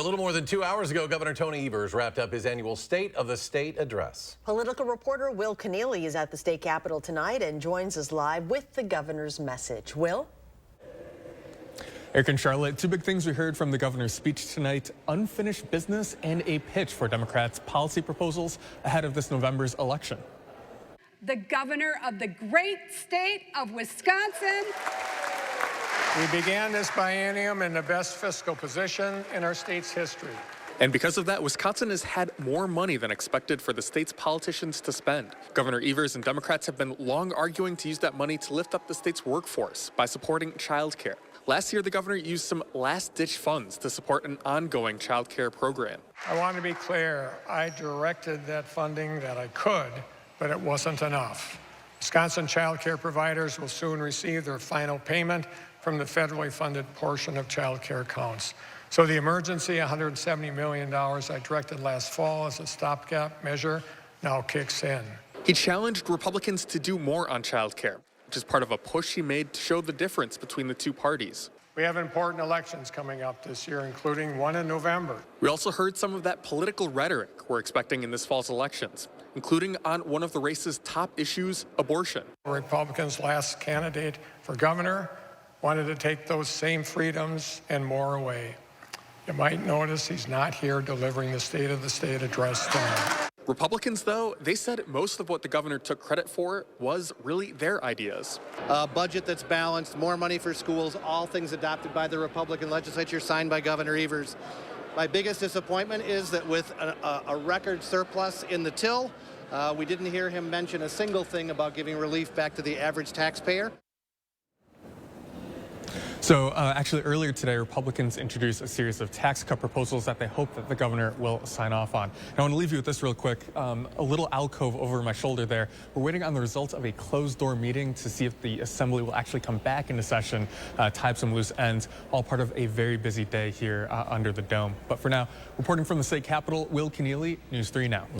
A little more than 2 hours ago, Governor Tony Evers wrapped up his annual State of the State address. Political reporter Will Keneally is at the state capitol tonight and joins us live with the governor's message. Will? Eric and Charlotte, two big things we heard from the governor's speech tonight: unfinished business and a pitch for Democrats' policy proposals ahead of this November's election. The governor of the great state of Wisconsin. We began this biennium in the best fiscal position in our state's history. And because of that, Wisconsin has had more money than expected for the state's politicians to spend. Governor Evers and Democrats have been long arguing to use that money to lift up the state's workforce by supporting child care. Last year, the governor used some last-ditch funds to support an ongoing child care program. I want to be clear, I directed that funding that I could, but it wasn't enough. Wisconsin child care providers will soon receive their final payment from the federally funded portion of child care accounts. So the emergency $170 million I directed last fall as a stopgap measure now kicks in. He challenged Republicans to do more on child care, which is part of a push he made to show the difference between the two parties. We have important elections coming up this year, including one in November. We also heard some of that political rhetoric we're expecting in this fall's elections, including on one of the race's top issues, abortion. Republicans' last candidate for governor wanted to take those same freedoms and more away. You might notice he's not here delivering the State of the State address tonight. Republicans, though, they said most of what the governor took credit for was really their ideas. A budget that's balanced, more money for schools, all things adopted by the Republican legislature, signed by Governor Evers. My biggest disappointment is that with a record surplus in the till, we didn't hear him mention a single thing about giving relief back to the average taxpayer. So actually earlier today, Republicans introduced a series of tax cut proposals that they hope that the governor will sign off on. And I want to leave you with this real quick. A little alcove over my shoulder there. We're waiting on the results of a closed-door meeting to see if the assembly will actually come back into session, tie up some loose ends, all part of a very busy day here under the dome. But for now, reporting from the state capitol, Will Keneally, News 3 Now.